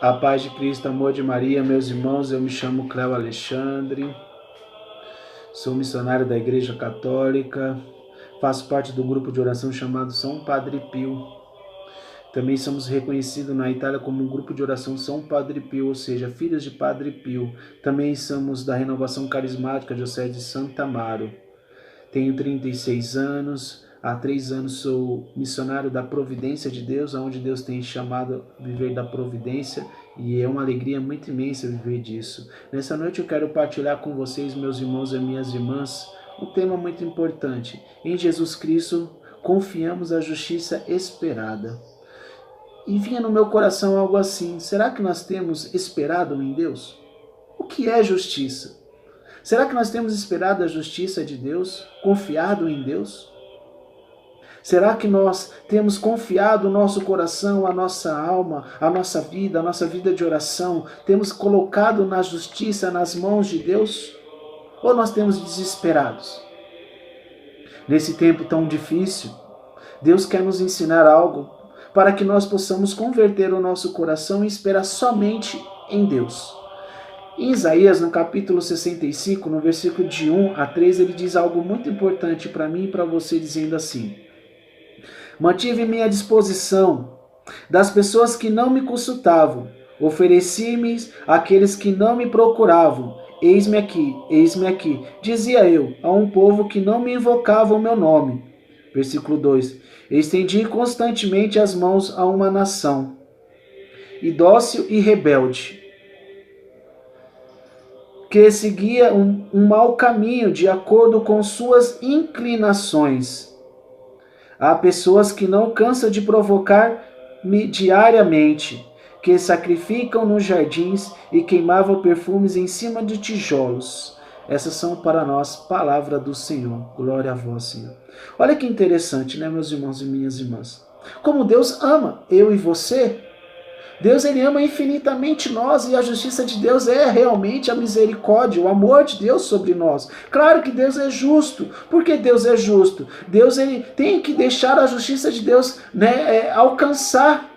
A paz de Cristo, amor de Maria, meus irmãos, eu me chamo Cléo Alexandre, sou missionário da Igreja Católica, faço parte do grupo de oração chamado São Padre Pio. Também somos reconhecidos na Itália como um grupo de oração São Padre Pio, ou seja, filhos de Padre Pio. Também somos da Renovação Carismática Diocese de Santa Amaro. Tenho 36 anos, há 3 anos sou missionário da Providência de Deus, onde Deus tem chamado a viver da providência, e é uma alegria muito imensa viver disso. Nessa noite eu quero partilhar com vocês, meus irmãos e minhas irmãs, um tema muito importante. Em Jesus Cristo confiamos a justiça esperada. E vinha no meu coração algo assim: será que nós temos esperado em Deus? O que é justiça? Será que nós temos esperado a justiça de Deus? Confiado em Deus? Será que nós temos confiado o nosso coração, a nossa alma, a nossa vida de oração, temos colocado na justiça nas mãos de Deus? Ou nós temos desesperados? Nesse tempo tão difícil, Deus quer nos ensinar algo para que nós possamos converter o nosso coração e esperar somente em Deus. Em Isaías, no capítulo 65, no versículo de 1 a 3, ele diz algo muito importante para mim e para você, dizendo assim: mantive-me à disposição das pessoas que não me consultavam, ofereci-me àqueles que não me procuravam. Eis-me aqui, dizia eu, a um povo que não me invocava o meu nome. Versículo 2: estendi constantemente as mãos a uma nação, dócil e rebelde, que seguia um mau caminho de acordo com suas inclinações. Há pessoas que não cansam de provocar-me diariamente, que sacrificam nos jardins e queimavam perfumes em cima de tijolos. Essas são para nós palavras do Senhor. Glória a vós, Senhor. Olha que interessante, né, meus irmãos e minhas irmãs? Como Deus ama eu e você. Deus, ele ama infinitamente nós, e a justiça de Deus é realmente a misericórdia, o amor de Deus sobre nós. Claro que Deus é justo. Por que Deus é justo? Deus, ele tem que deixar a justiça de Deus, alcançar.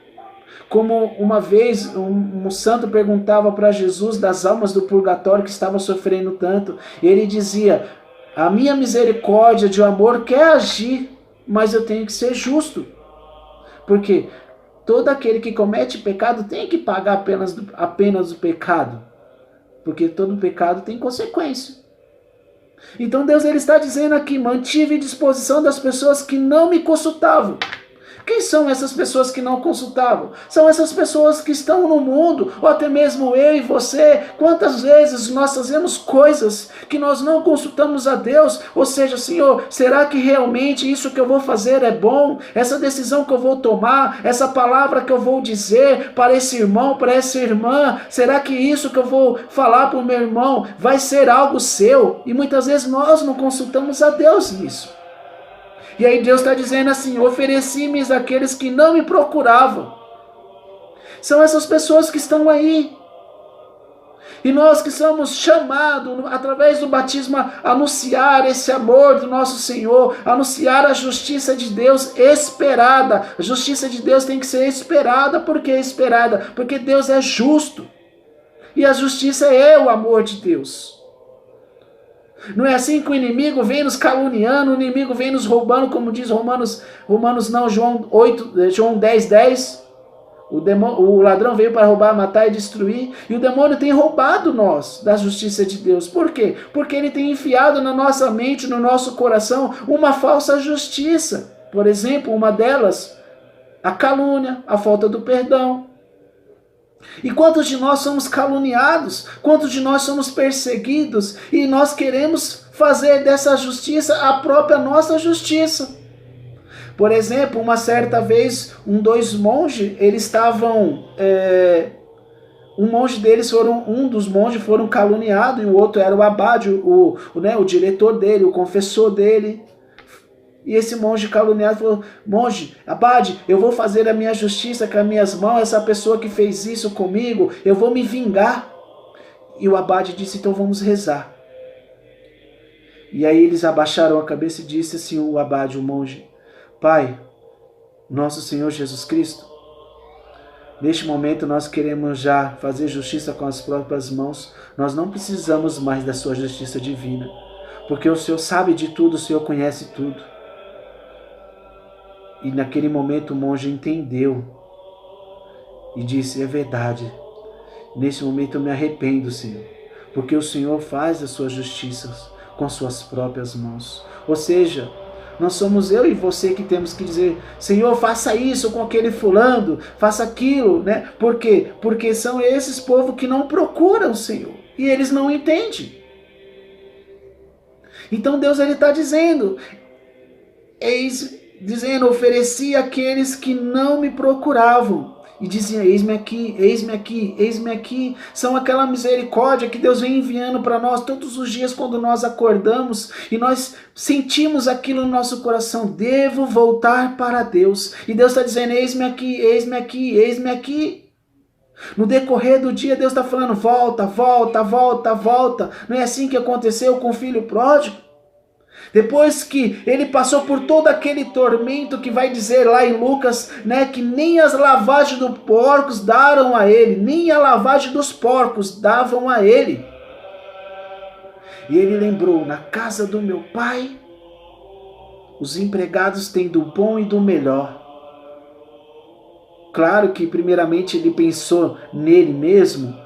Como uma vez um santo perguntava para Jesus das almas do purgatório que estavam sofrendo tanto, e ele dizia: a minha misericórdia de amor quer agir, mas eu tenho que ser justo. Por quê? Todo aquele que comete pecado tem que pagar apenas o pecado. Porque todo pecado tem consequência. Então Deus, ele está dizendo aqui: mantive disposição das pessoas que não me consultavam. Quem são essas pessoas que não consultavam? São essas pessoas que estão no mundo, ou até mesmo eu e você. Quantas vezes nós fazemos coisas que nós não consultamos a Deus? Ou seja, Senhor, será que realmente isso que eu vou fazer é bom? Essa decisão que eu vou tomar, essa palavra que eu vou dizer para esse irmão, para essa irmã, será que isso que eu vou falar para o meu irmão vai ser algo seu? E muitas vezes nós não consultamos a Deus nisso. E aí Deus está dizendo assim: ofereci-me àqueles que não me procuravam. São essas pessoas que estão aí. E nós que somos chamados, através do batismo, a anunciar esse amor do nosso Senhor, anunciar a justiça de Deus esperada. A justiça de Deus tem que ser esperada. Por que esperada? Porque Deus é justo. E a justiça é o amor de Deus. Não é assim que o inimigo vem nos caluniando, o inimigo vem nos roubando, como diz João 10:10. O ladrão veio para roubar, matar e destruir. E o demônio tem roubado nós da justiça de Deus. Por quê? Porque ele tem enfiado na nossa mente, no nosso coração, uma falsa justiça. Por exemplo, uma delas, a calúnia, a falta do perdão. E quantos de nós somos caluniados? Quantos de nós somos perseguidos? E nós queremos fazer dessa justiça a própria nossa justiça. Por exemplo, uma certa vez, dois monges, eles estavam... um dos monges foram caluniados, e o outro era o abade, o diretor dele, o confessor dele. E esse monge caluniado falou: monge, abade, eu vou fazer a minha justiça com as minhas mãos, essa pessoa que fez isso comigo, eu vou me vingar. E o abade disse: então vamos rezar. E aí eles abaixaram a cabeça e disse assim, o abade, o monge: Pai, nosso Senhor Jesus Cristo, Neste momento nós queremos já fazer justiça com as próprias mãos. Nós não precisamos mais da sua justiça divina, porque o Senhor sabe de tudo, o Senhor conhece tudo. E naquele momento o monge entendeu e disse: é verdade, nesse momento eu me arrependo, Senhor, porque o Senhor faz as suas justiças com suas próprias mãos. Ou seja, não somos eu e você que temos que dizer: Senhor, faça isso com aquele fulano, faça aquilo, né? Por quê? Porque são esses povos que não procuram o Senhor e eles não entendem. Então Deus está dizendo, ofereci àqueles que não me procuravam. E dizia: eis-me aqui, eis-me aqui, eis-me aqui. São aquela misericórdia que Deus vem enviando para nós todos os dias quando nós acordamos e nós sentimos aquilo no nosso coração: devo voltar para Deus. E Deus está dizendo: eis-me aqui, eis-me aqui, eis-me aqui. No decorrer do dia Deus está falando: volta, volta, volta, volta. Não é assim que aconteceu com o filho pródigo? Depois que ele passou por todo aquele tormento, que vai dizer lá em Lucas, né, que nem as lavagens dos porcos daram a ele, nem a lavagem dos porcos davam a ele. E ele lembrou: na casa do meu pai, os empregados têm do bom e do melhor. Claro que primeiramente ele pensou nele mesmo,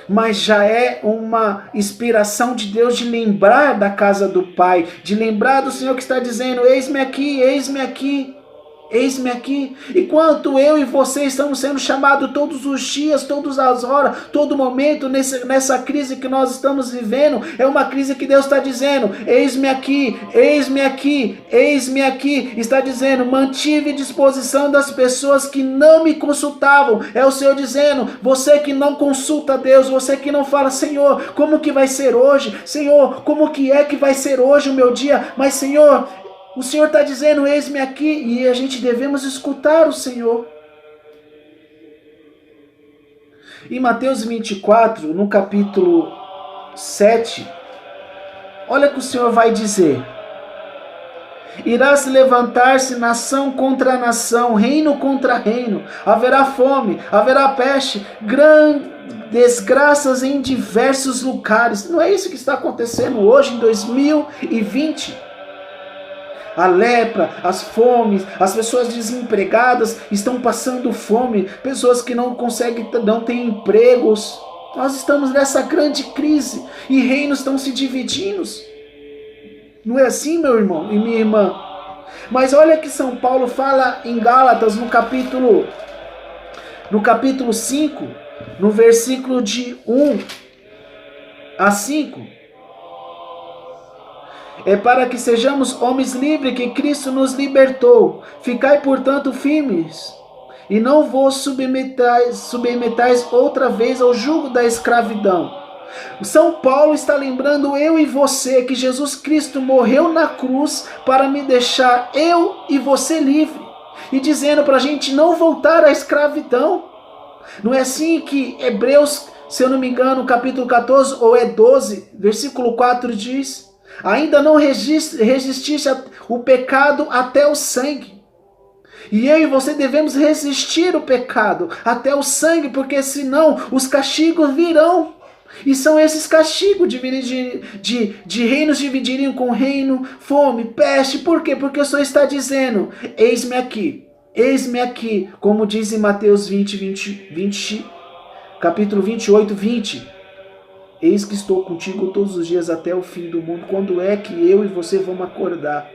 mas já é uma inspiração de Deus de lembrar da casa do Pai, de lembrar do Senhor que está dizendo: eis-me aqui, eis-me aqui, eis-me aqui. Enquanto eu e você estamos sendo chamados todos os dias, todas as horas, todo momento, nessa crise que nós estamos vivendo, é uma crise que Deus está dizendo: eis-me aqui, eis-me aqui, eis-me aqui. Está dizendo: mantive disposição das pessoas que não me consultavam. É o Senhor dizendo: você que não consulta Deus, você que não fala: Senhor, como que vai ser hoje? Senhor, como que é que vai ser hoje o meu dia? Mas Senhor, o Senhor está dizendo: eis-me aqui, e a gente devemos escutar o Senhor. Em Mateus 24, no capítulo 7, olha o que o Senhor vai dizer: irá se levantar-se nação contra nação, reino contra reino, haverá fome, haverá peste, grandes desgraças em diversos lugares. Não é isso que está acontecendo hoje em 2020? A lepra, as fomes, as pessoas desempregadas estão passando fome, pessoas que não conseguem, não têm empregos. Nós estamos nessa grande crise e reinos estão se dividindo. Não é assim, meu irmão e minha irmã? Mas olha que São Paulo fala em Gálatas, no capítulo 5, no versículo de 1 a 5. É para que sejamos homens livres que Cristo nos libertou. Ficai, portanto, firmes, e não vos submetais outra vez ao jugo da escravidão. São Paulo está lembrando eu e você que Jesus Cristo morreu na cruz para me deixar eu e você livre, e dizendo para a gente não voltar à escravidão. Não é assim que Hebreus, se eu não me engano, capítulo 14 ou é 12, versículo 4 diz: ainda não resististe o pecado até o sangue. E eu e você devemos resistir o pecado até o sangue, porque senão os castigos virão. E são esses castigos de reinos dividirem com reino, fome, peste. Por quê? Porque o Senhor está dizendo: eis-me aqui, como diz em Mateus 20, capítulo 28, 20. Eis que estou contigo todos os dias até o fim do mundo. Quando é que eu e você vamos acordar?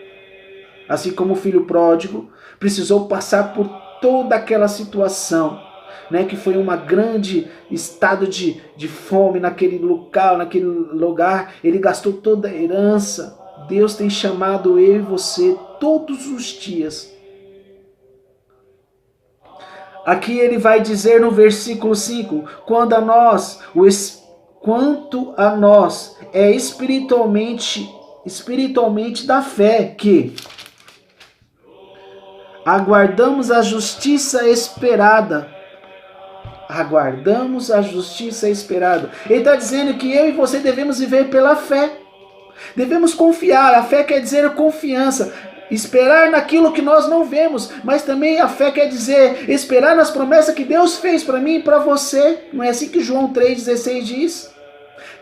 Assim como o filho pródigo precisou passar por toda aquela situação, né, que foi uma grande estado de fome naquele lugar, ele gastou toda a herança. Deus tem chamado eu e você todos os dias. Aqui ele vai dizer no versículo 5, quanto a nós é espiritualmente da fé, que aguardamos a justiça esperada. Aguardamos a justiça esperada. Ele está dizendo que eu e você devemos viver pela fé. Devemos confiar. A fé quer dizer confiança. Esperar naquilo que nós não vemos, mas também a fé quer dizer esperar nas promessas que Deus fez para mim e para você. Não é assim que João 3,16 diz?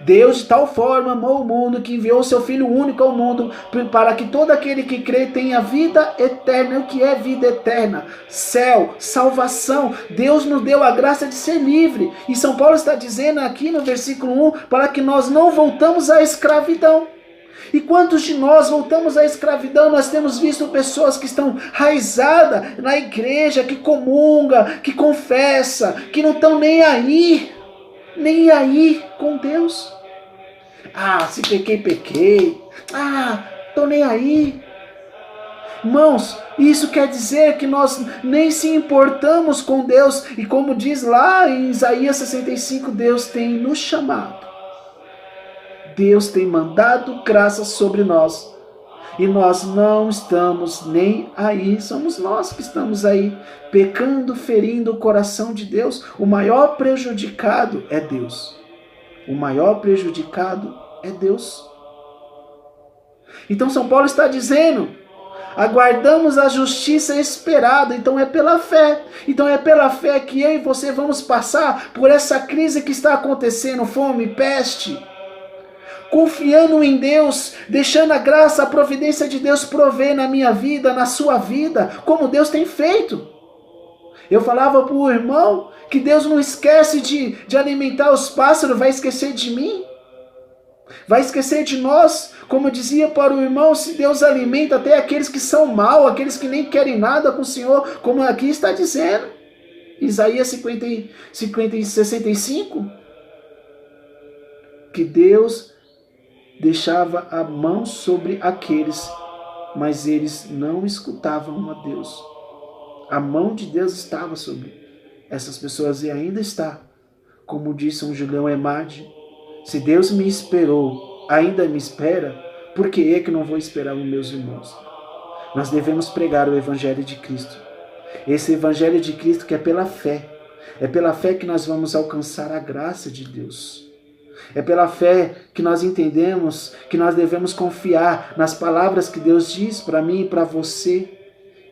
Deus de tal forma amou o mundo que enviou o seu Filho único ao mundo para que todo aquele que crê tenha vida eterna. O que é vida eterna? Céu, salvação. Deus nos deu a graça de ser livre. E São Paulo está dizendo aqui no versículo 1 para que nós não voltamos à escravidão. E quantos de nós voltamos à escravidão? Nós temos visto pessoas que estão raizadas na igreja, que comunga, que confessa, que não estão nem aí com Deus. Ah, se pequei, pequei. Ah, tô nem aí. Irmãos, isso quer dizer que nós nem se importamos com Deus. E como diz lá em Isaías 65, Deus tem nos chamado. Deus tem mandado graça sobre nós. E nós não estamos nem aí. Somos nós que estamos aí, pecando, ferindo o coração de Deus. O maior prejudicado é Deus. O maior prejudicado é Deus. Então São Paulo está dizendo, aguardamos a justiça esperada. Então é pela fé. Então é pela fé que eu e você vamos passar por essa crise que está acontecendo, fome, peste. Confiando em Deus, deixando a graça, a providência de Deus prover na minha vida, na sua vida, como Deus tem feito. Eu falava para o irmão que Deus não esquece de alimentar os pássaros, vai esquecer de mim? Vai esquecer de nós? Como eu dizia para o irmão, se Deus alimenta até aqueles que são maus, aqueles que nem querem nada com o Senhor, como aqui está dizendo. Isaías 65, que Deus deixava a mão sobre aqueles, mas eles não escutavam a Deus. A mão de Deus estava sobre essas pessoas e ainda está. Como disse São Julião Emade, se Deus me esperou, ainda me espera, por que é que não vou esperar os meus irmãos? Nós devemos pregar o Evangelho de Cristo. Esse Evangelho de Cristo que é pela fé. É pela fé que nós vamos alcançar a graça de Deus. É pela fé que nós entendemos que nós devemos confiar nas palavras que Deus diz para mim e para você,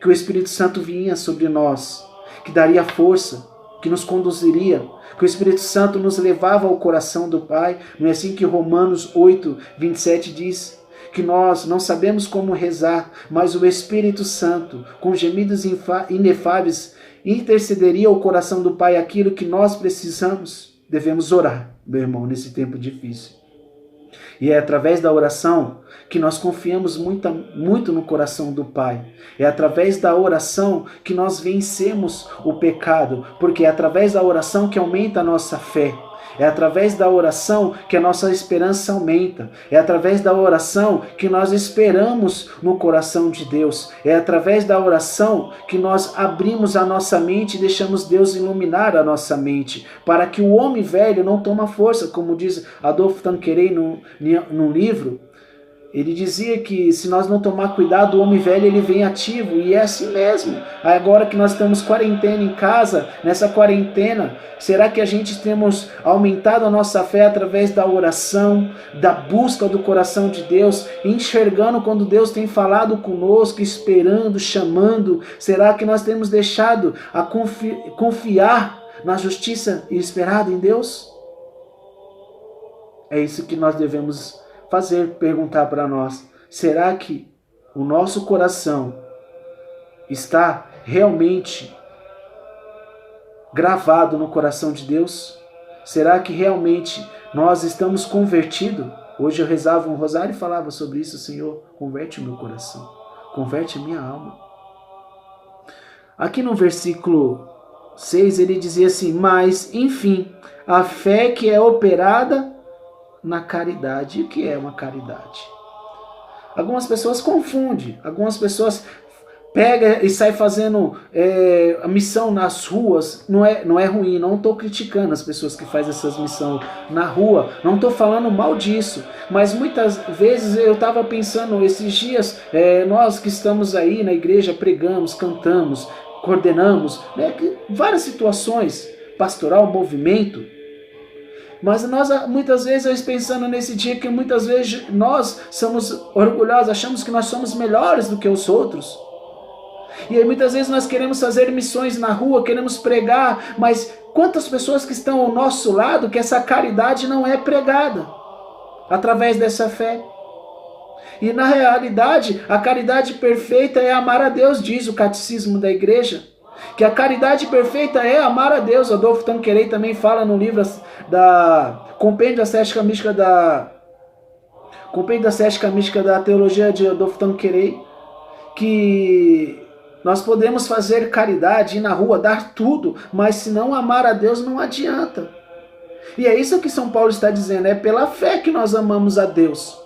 que o Espírito Santo vinha sobre nós, que daria força, que nos conduziria, que o Espírito Santo nos levava ao coração do Pai. Não é assim que Romanos 8:27 diz? Que nós não sabemos como rezar, mas o Espírito Santo, com gemidos inefáveis, intercederia ao coração do Pai aquilo que nós precisamos. Devemos orar, meu irmão, nesse tempo difícil. E é através da oração que nós confiamos muito no coração do Pai. É através da oração que nós vencemos o pecado, porque é através da oração que aumenta a nossa fé. É através da oração que a nossa esperança aumenta. É através da oração que nós esperamos no coração de Deus. É através da oração que nós abrimos a nossa mente e deixamos Deus iluminar a nossa mente, para que o homem velho não tome força, como diz Adolfo Tanqueray num livro. Ele dizia que se nós não tomar cuidado, o homem velho ele vem ativo, e é assim mesmo. Agora que nós estamos quarentena em casa, nessa quarentena, será que a gente temos aumentado a nossa fé através da oração, da busca do coração de Deus, enxergando quando Deus tem falado conosco, esperando, chamando? Será que nós temos deixado a confiar na justiça e esperado em Deus? É isso que nós devemos fazer, perguntar para nós. Será que o nosso coração está realmente gravado no coração de Deus? Será que realmente nós estamos convertidos? Hoje eu rezava um rosário e falava sobre isso. Senhor, converte o meu coração, converte a minha alma. Aqui no versículo 6 ele dizia assim: mas, enfim, a fé que é operada na caridade. E o que é uma caridade? Algumas pessoas confundem, algumas pessoas pegam e saem fazendo a missão nas ruas. Não é ruim, não estou criticando as pessoas que fazem essas missões na rua, não estou falando mal disso, mas muitas vezes eu estava pensando esses dias, nós que estamos aí na igreja, pregamos, cantamos, coordenamos, várias situações, pastoral, movimento. Mas nós, muitas vezes, pensando nesse dia, que muitas vezes nós somos orgulhosos, achamos que nós somos melhores do que os outros. E aí muitas vezes nós queremos fazer missões na rua, queremos pregar, mas quantas pessoas que estão ao nosso lado que essa caridade não é pregada através dessa fé? E na realidade, a caridade perfeita é amar a Deus, diz o catecismo da igreja. Que a caridade perfeita é amar a Deus. Adolfo Tanqueray também fala no livro da Compêndio da Cética Mística da Teologia de Adolfo Tanqueray, que nós podemos fazer caridade, ir na rua, dar tudo, mas se não amar a Deus não adianta. E é isso que São Paulo está dizendo, é pela fé que nós amamos a Deus.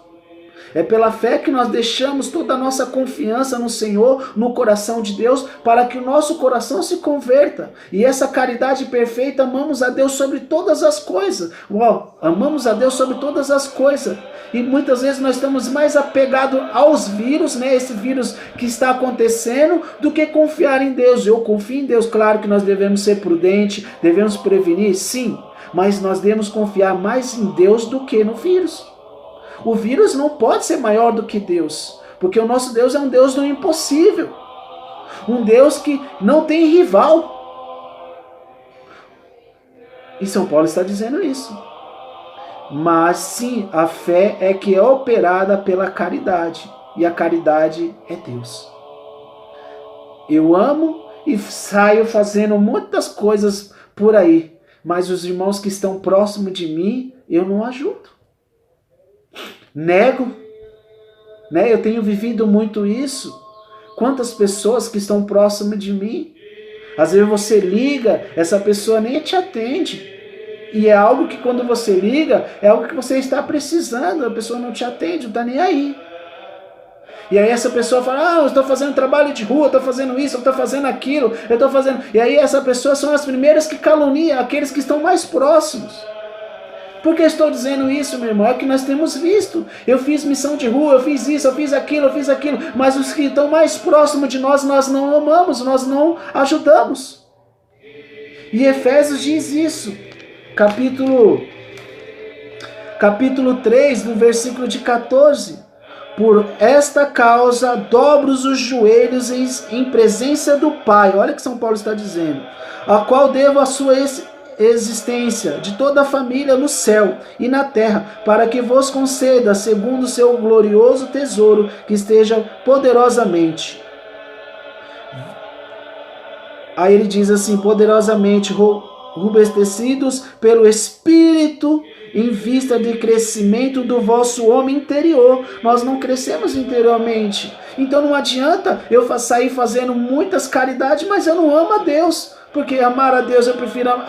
É pela fé que nós deixamos toda a nossa confiança no Senhor, no coração de Deus, para que o nosso coração se converta. E essa caridade perfeita, amamos a Deus sobre todas as coisas. Uau, amamos a Deus sobre todas as coisas. E muitas vezes nós estamos mais apegados aos vírus, né? Esse vírus que está acontecendo, do que confiar em Deus. Eu confio em Deus, claro que nós devemos ser prudentes, devemos prevenir, sim. Mas nós devemos confiar mais em Deus do que no vírus. O vírus não pode ser maior do que Deus, porque o nosso Deus é um Deus do impossível, um Deus que não tem rival. E São Paulo está dizendo isso. Mas sim, a fé é que é operada pela caridade, e a caridade é Deus. Eu amo e saio fazendo muitas coisas por aí, mas os irmãos que estão próximos de mim, eu não ajudo. Nego, né? Eu tenho vivido muito isso. Quantas pessoas que estão próximas de mim, às vezes você liga, essa pessoa nem te atende. E é algo que quando você liga, é algo que você está precisando, a pessoa não te atende, não está nem aí. E aí essa pessoa fala, eu estou fazendo trabalho de rua, eu estou fazendo isso, eu estou fazendo aquilo, eu estou fazendo... E aí essas pessoas são as primeiras que caluniam aqueles que estão mais próximos. Por que estou dizendo isso, meu irmão? É que nós temos visto. Eu fiz missão de rua, eu fiz isso, eu fiz aquilo, mas os que estão mais próximos de nós, nós não amamos, nós não ajudamos. E Efésios diz isso. Capítulo 3, no versículo de 14. Por esta causa, dobro os joelhos em presença do Pai. Olha o que São Paulo está dizendo. A qual devo a sua existência de toda a família no céu e na terra, para que vos conceda, segundo o seu glorioso tesouro, que esteja poderosamente. Aí ele diz assim, poderosamente robustecidos pelo Espírito, em vista de crescimento do vosso homem interior. Nós não crescemos interiormente. Então não adianta eu sair fazendo muitas caridades, mas eu não amo a Deus. Porque amar a Deus, eu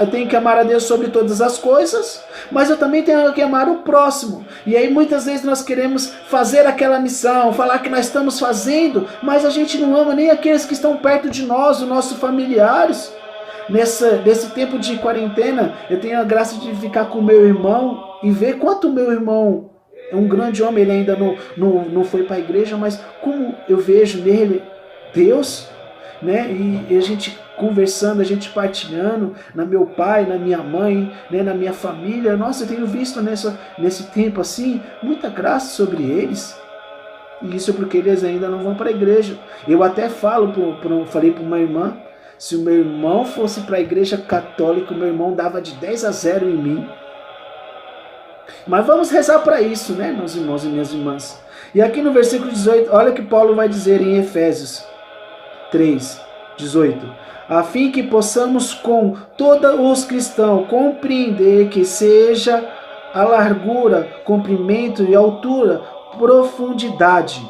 tenho que amar a Deus sobre todas as coisas, mas eu também tenho que amar o próximo. E aí muitas vezes nós queremos fazer aquela missão, falar que nós estamos fazendo, mas a gente não ama nem aqueles que estão perto de nós, os nossos familiares. Nesse tempo de quarentena, eu tenho a graça de ficar com o meu irmão e ver quanto o meu irmão é um grande homem, ele ainda não foi para a igreja, mas como eu vejo nele Deus, né? E a gente conversando, a gente partilhando, na meu pai, na minha mãe, né? Na minha família. Nossa, eu tenho visto nesse tempo assim, muita graça sobre eles. E isso porque eles ainda não vão para a igreja. Eu até falei para uma irmã, se o meu irmão fosse para a igreja católica, o meu irmão dava de 10-0 em mim. Mas vamos rezar para isso, né, meus irmãos e minhas irmãs. E aqui no versículo 18, olha o que Paulo vai dizer em Efésios 3:18. A fim que possamos com todos os cristãos compreender que seja a largura, comprimento e altura, profundidade.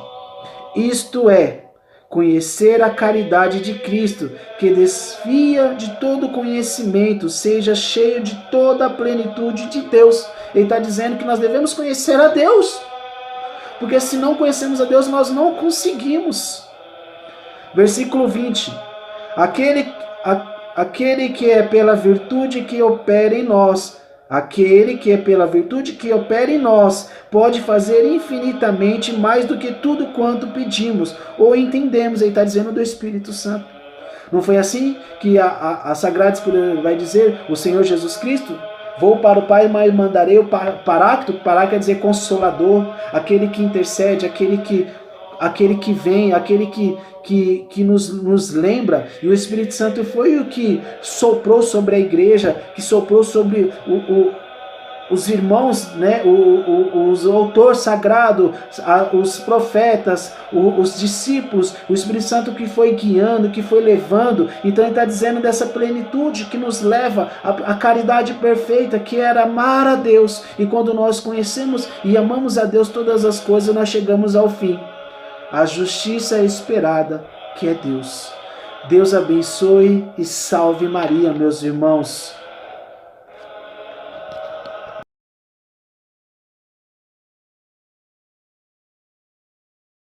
Isto é, conhecer a caridade de Cristo, que desfia de todo conhecimento, seja cheio de toda a plenitude de Deus. Ele está dizendo que nós devemos conhecer a Deus, porque se não conhecemos a Deus, nós não conseguimos. Versículo 20. Aquele que é pela virtude que opera em nós, pode fazer infinitamente mais do que tudo quanto pedimos ou entendemos. Ele está dizendo do Espírito Santo. Não foi assim que a Sagrada Escritura vai dizer, o Senhor Jesus Cristo? Vou para o Pai, mas mandarei o Paráclito. Paráclito quer dizer consolador, aquele que intercede, aquele que vem, aquele que nos lembra. E o Espírito Santo foi o que soprou sobre a igreja, que soprou sobre os irmãos, né, os autor sagrado, os profetas, os discípulos, o Espírito Santo que foi guiando, que foi levando. Então ele está dizendo dessa plenitude que nos leva à caridade perfeita, que era amar a Deus. E quando nós conhecemos e amamos a Deus, todas as coisas, nós chegamos ao fim. A justiça esperada, que é Deus. Deus abençoe e salve Maria, meus irmãos.